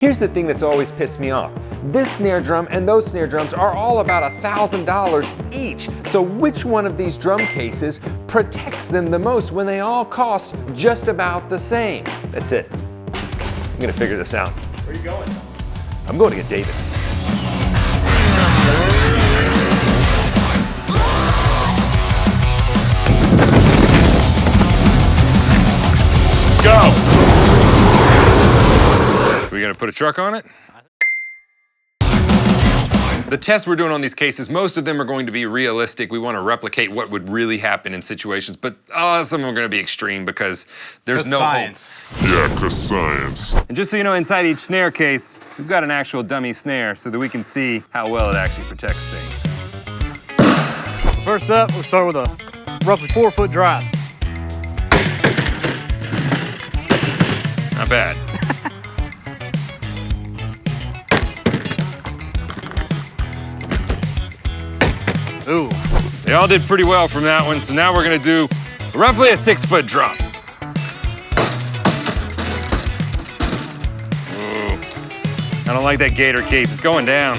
Here's the thing that's always pissed me off. This snare drum and those snare drums are all about $1,000 each. So which one of these drum cases protects them the most when they all cost just about the same? That's it. I'm gonna figure this out. Where are you going? I'm going to get David. Go! We're gonna put a truck on it? The tests we're doing on these cases, most of them are going to be realistic. We want to replicate what would really happen in situations, but some of them are going to be extreme because there's no science. Yeah, 'cause science. And just so you know, inside each snare case, we've got an actual dummy snare so that we can see how well it actually protects things. First up, we'll start with a roughly 4-foot drop. Not bad. Ooh. They all did pretty well from that one, so now we're gonna do roughly a 6-foot drop. Ooh. I don't like that Gator case, it's going down.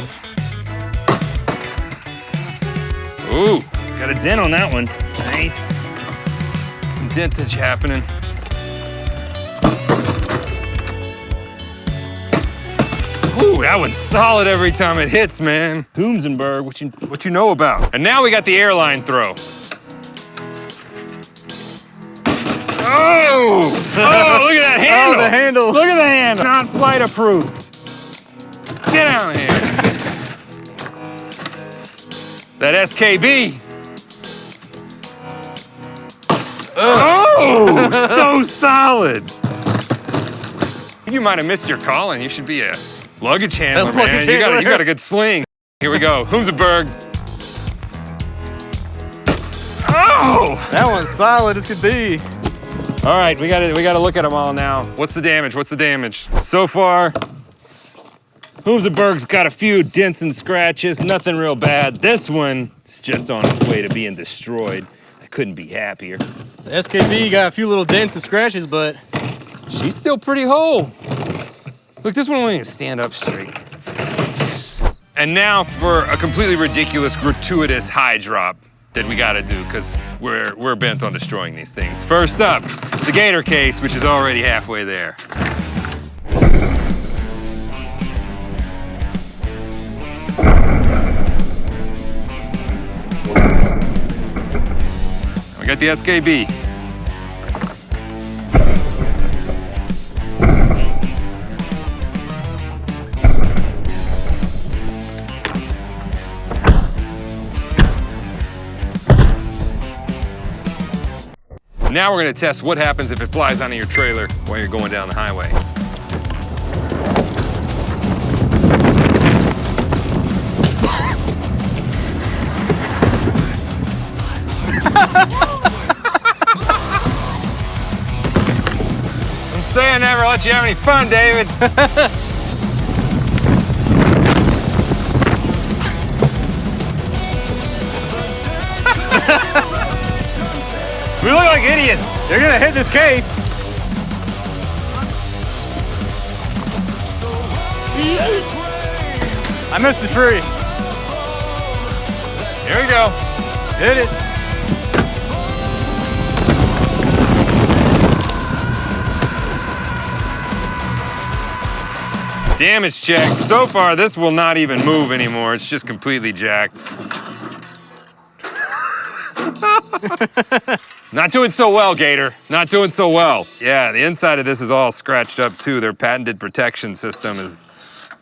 Ooh, got a dent on that one. Nice. Some dentage happening. Ooh, that one's solid every time it hits, man. Berg, what you know about? And now we got the airline throw. Oh! Oh, look at that handle! Oh, the handle! Look at the handle! Not flight approved. Get out of here. That SKB. Oh, so solid. You might have missed your calling. You should be a luggage handler, man. You got a good sling. Here we go. Berg. Oh! That one's solid as could be. All right, we gotta look at them all now. What's the damage? What's the damage? So far, Berg's got a few dents and scratches, nothing real bad. This one is just on its way to being destroyed. I couldn't be happier. The SKB got a few little dents and scratches, but she's still pretty whole. Look, this one won't even stand up straight. And now for a completely ridiculous, gratuitous high drop that we gotta do, because we're bent on destroying these things. First up, the Gator case, which is already halfway there. We got the SKB. Now we're gonna test what happens if it flies onto your trailer while you're going down the highway. I'm saying I never let you have any fun, David. we look like idiots. They're gonna hit this case. I missed the tree. Here we go. Hit it. Damage check. So far, this will not even move anymore. It's just completely jacked. Not doing so well, Gator. Not doing so well. Yeah, the inside of this is all scratched up too. Their patented protection system is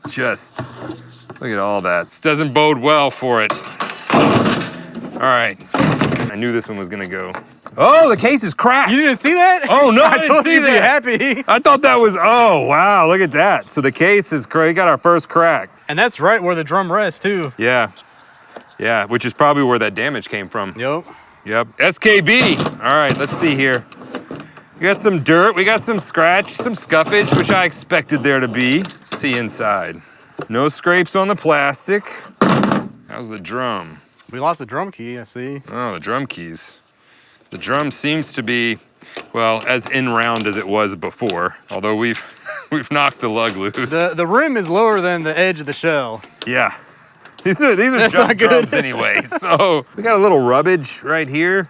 just, look at all that. This doesn't bode well for it. All right, I knew this one was gonna go. Oh, the case is cracked. You didn't see that? Oh no, I didn't told see you to be that. happy. I thought that was, oh wow, look at that. So the case is, we got our first crack. And that's right where the drum rests too. Yeah, yeah, which is probably where that damage came from. Yep. Yep, SKB. All right, let's see here. We got some dirt, we got some scratch, some scuffage, which I expected there to be. Let's see inside. No scrapes on the plastic. How's the drum? We lost the drum key, I see. Oh, the drum keys. The drum seems to be, well, as in round as it was before, although we've We've knocked the lug loose. The rim is lower than the edge of the shell. Yeah. These are jump drums anyway. So we got a little rubbage right here,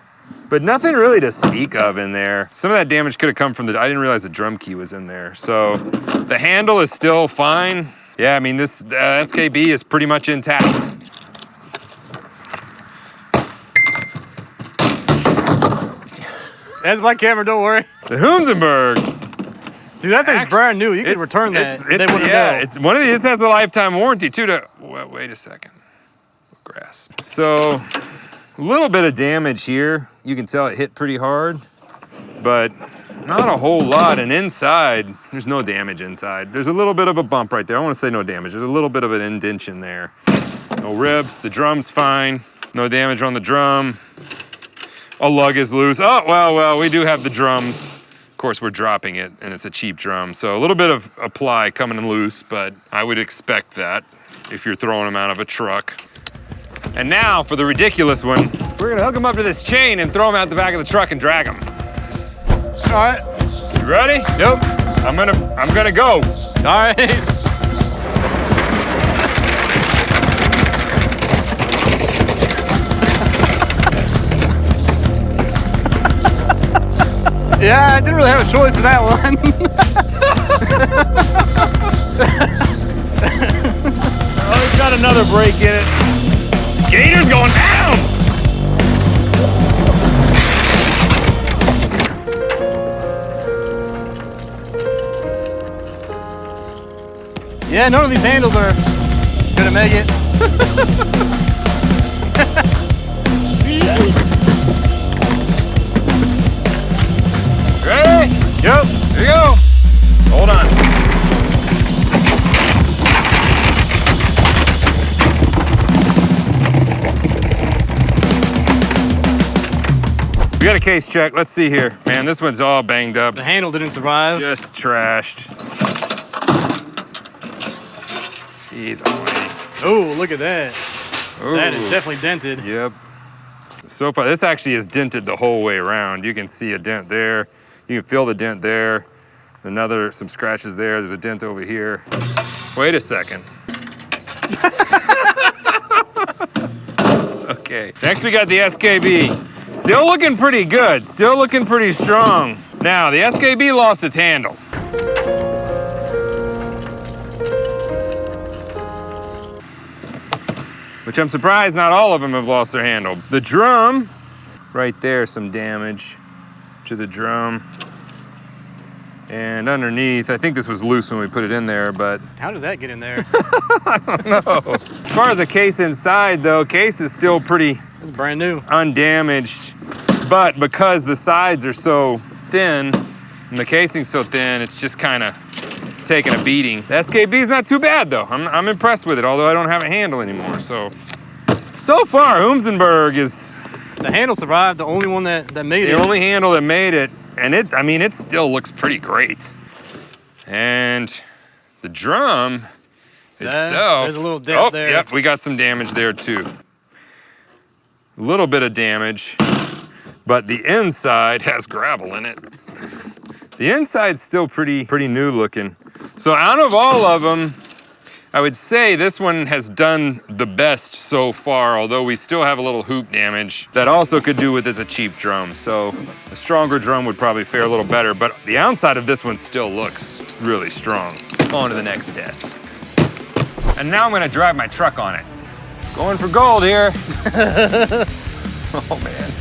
but nothing really to speak of in there. Some of that damage could have come from I didn't realize the drum key was in there. So the handle is still fine. Yeah, I mean, this SKB is pretty much intact. That's my camera, don't worry. The Hunzenberg. Dude, that thing's brand new. You could return that. It's one of these has a lifetime warranty too. Wait a second. Grass. So a little bit of damage here. You can tell it hit pretty hard, but not a whole lot. And inside, there's no damage inside. There's a little bit of a bump right there. I don't want to say no damage. There's a little bit of an indentation there. No ribs. The drum's fine. No damage on the drum. A lug is loose. Oh, well, we do have the drum. Of course, we're dropping it, and it's a cheap drum. So a little bit of a ply coming loose, but I would expect that if you're throwing them out of a truck. And now for the ridiculous one, we're gonna hook them up to this chain and throw them out the back of the truck and drag them. All right. You ready? Yep. I'm gonna go. All right. Yeah, I didn't really have a choice for that one. Oh, it's got another break in it. Gator's going down! Yeah, none of these handles are gonna make it. Ready? Yep. Here you go. Hold on. We got a case check. Let's see here. Man, this one's all banged up. The handle didn't survive. Just trashed. Jeez almighty. Oh, look at that. Ooh. That is definitely dented. Yep. So far, this actually is dented the whole way around. You can see a dent there. You can feel the dent there. Some scratches there. There's a dent over here. Wait a second. Okay. Next, we got the SKB. Still looking pretty good. Still looking pretty strong. Now, the SKB lost its handle. Which I'm surprised not all of them have lost their handle. The drum, right there, some damage to the drum. And underneath, I think this was loose when we put it in there, but... How did that get in there? I don't know. As far as the case inside, though, case is still pretty... It's brand new. Undamaged. But because the sides are so thin, and the casing's so thin, it's just kind of taking a beating. The SKB's not too bad, though. I'm impressed with it, although I don't have a handle anymore, so far, Hunzenberg is... The handle survived, the only one that made it. The only handle that made it. And it still looks pretty great. And the drum itself. There's a little dent there. Yep, we got some damage there too. A little bit of damage, but the inside has gravel in it. The inside's still pretty new looking. So out of all of them, I would say this one has done the best so far, although we still have a little hoop damage. That also could do with it's a cheap drum, so a stronger drum would probably fare a little better, but the outside of this one still looks really strong. On to the next test. And now I'm gonna drive my truck on it. Going for gold here. Oh man.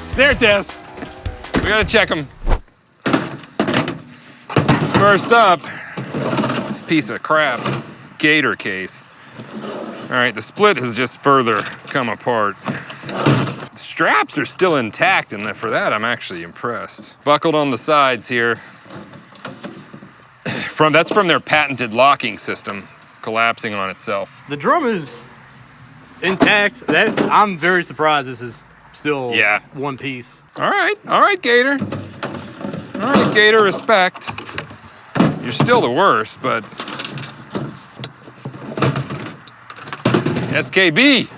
Snare tests. We gotta check them. First up, this piece of crap Gator case. All right, the split has just further come apart. The straps are still intact, and for that, I'm actually impressed. Buckled on the sides here. That's from their patented locking system. collapsing on itself. The drum is intact. I'm very surprised this is still one piece. All right, Gator. All right, Gator, respect. You're still the worst, but SKB.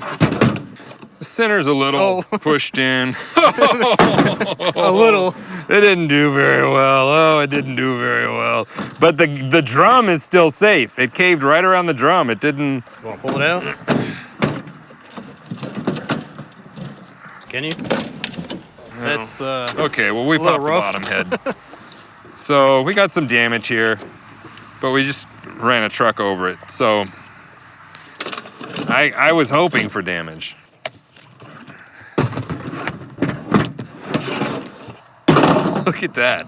The center's a little pushed in. A little. It didn't do very well. Oh, it didn't do very well. But the drum is still safe. It caved right around the drum. It didn't. You want to pull it out? Can you? That's okay, well, we popped the bottom head. So we got some damage here, but we just ran a truck over it. So I was hoping for damage. Look at that.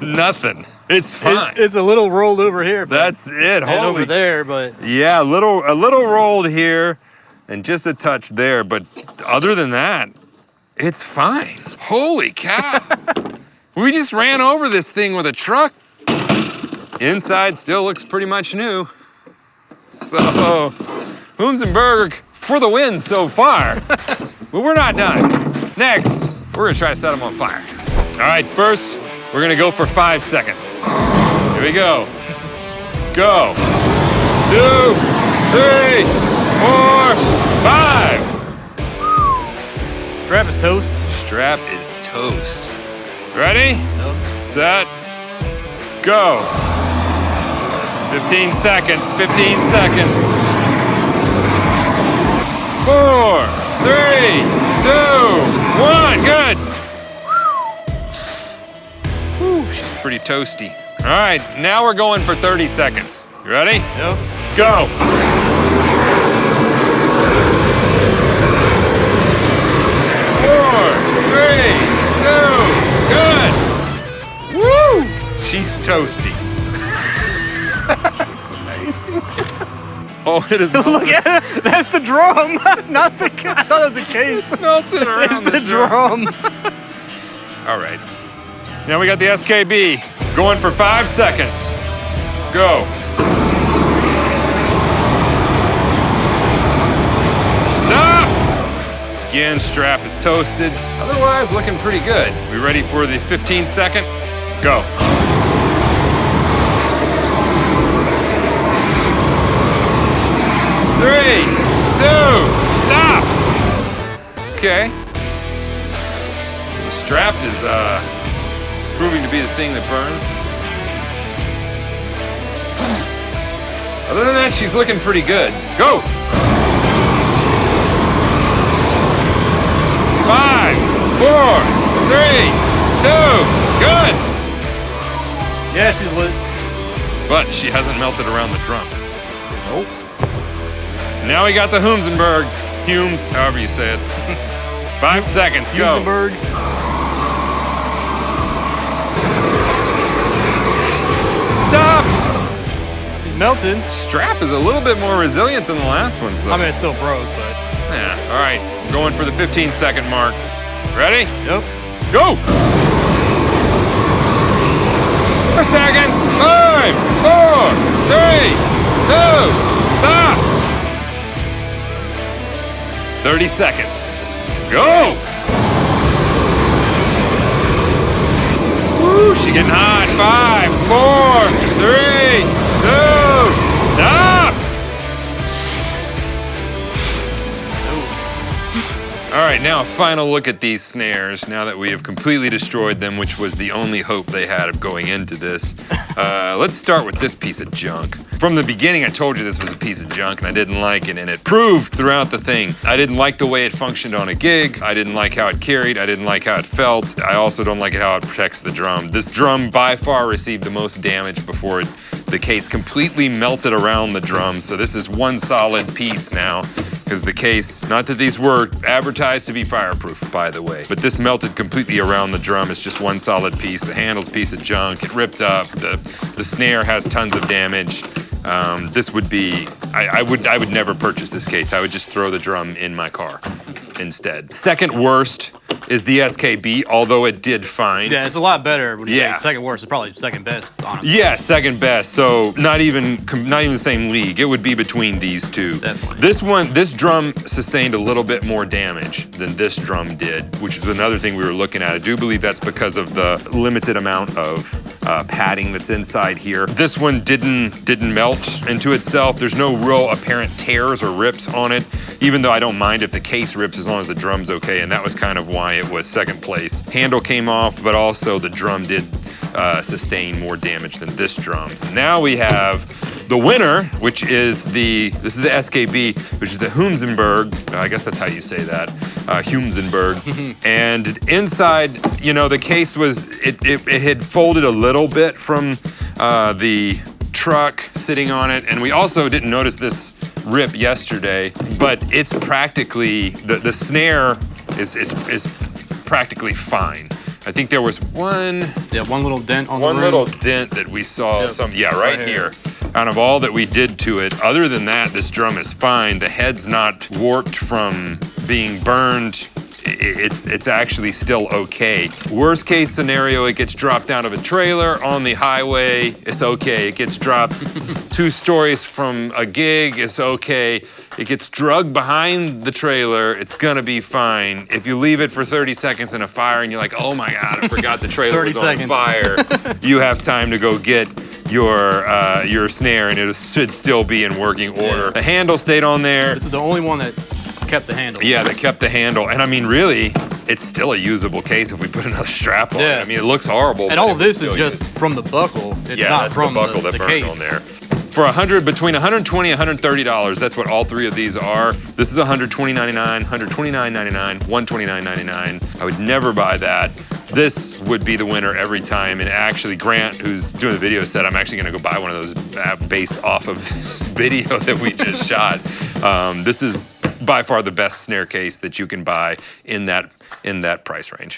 Nothing. It's fine. It's a little rolled over here. That's it. And over there, but yeah, a little rolled here, and just a touch there. But other than that, it's fine. Holy cow! We just ran over this thing with a truck. Inside still looks pretty much new. So, Berg for the win so far. But we're not done. Next, we're gonna try to set them on fire. All right, first, we're gonna go for 5 seconds. Here we go. Go. 2, 3, 4, 5. Strap is toast. Strap is toast. Ready? Nope. Set. Go. 15 seconds. 15 seconds. 4, 3, 2, 1. Good. Whew, she's pretty toasty. All right, now we're going for 30 seconds. You ready? Yep. Go. 4, 3, 2, good. Woo! She's toasty. It's amazing. Oh, it is. Look at it. That's the drum, not the. I thought it was a case. It's melted around It's the drum. All right. Now we got the SKB going for 5 seconds. Go. Stop! Again, strap is toasted. Otherwise, looking pretty good. We ready for the 15-second? Go. Three, 2, stop! Okay. So the strap is proving to be the thing that burns. Other than that, she's looking pretty good. Go! 5, 4, 3, 2, good! Yeah, she's lit. But she hasn't melted around the drum. Nope. Now we got the Berg. Humes, however you say it. 5 seconds, go. Berg. Stop! He's melted. Strap is a little bit more resilient than the last ones, though. I mean, it's still broke, but. Yeah, all right. I'm going for the 15-second mark. Ready? Yep. Go! 4 seconds. 5, 4, 3, 2, stop! 30 seconds. Go! Woo, she getting hot. 5, 4, 3, 2, stop! All right, now a final look at these snares now that we have completely destroyed them, which was the only hope they had of going into this. Let's start with this piece of junk. From the beginning, I told you this was a piece of junk and I didn't like it, and it proved throughout the thing. I didn't like the way it functioned on a gig. I didn't like how it carried. I didn't like how it felt. I also don't like how it protects the drum. This drum by far received the most damage before the case completely melted around the drum. So this is one solid piece now. Because the case, not that these were advertised to be fireproof, by the way, but this melted completely around the drum. It's just one solid piece. The handle's a piece of junk. It ripped up. The snare has tons of damage. This would be, I would never purchase this case. I would just throw the drum in my car instead. Second worst is the SKB, although it did fine. Yeah, it's a lot better when you Yeah. say second worst. It's probably second best, honestly. Yeah, second best. So not even the same league. It would be between these two. Definitely. This drum sustained a little bit more damage than this drum did, which is another thing we were looking at. I do believe that's because of the limited amount of padding that's inside here. This one didn't melt into itself. There's no real apparent tears or rips on it, even though I don't mind if the case rips as long as the drum's okay, and that was kind of why it was second place. Handle came off, but also the drum did sustain more damage than this drum. Now we have the winner, which is this is the SKB, which is the Humsenberg. I guess that's how you say that, Humsenberg. And inside, you know, the case was, it had folded a little bit from the truck sitting on it, and we also didn't notice this rip yesterday, but it's practically, the snare is practically fine. I think there was one little dent on the rim. One little dent that we saw, right here. Out of all that we did to it, other than that, this drum is fine. The head's not warped from being burned. It's actually still okay. Worst case scenario, it gets dropped out of a trailer on the highway, it's okay. It gets dropped 2 stories from a gig, it's okay. It gets drugged behind the trailer, it's gonna be fine. If you leave it for 30 seconds in a fire and you're like, oh my God, I forgot the trailer was on fire, you have time to go get your snare and it should still be in working order. Yeah. The handle stayed on there. This is the only one that kept the handle. Yeah, that kept the handle. And I mean, really, it's still a usable case if we put another strap on it. I mean, it looks horrible. And all of this is just from the buckle. It's not from the buckle that burned case. on there. For between $120 and $130, that's what all 3 of these are. This is $129.99, $129.99, $129.99. I would never buy that. This would be the winner every time. And actually, Grant, who's doing the video, said I'm actually gonna go buy one of those based off of this video that we just shot. This is by far the best snare case that you can buy in that price range.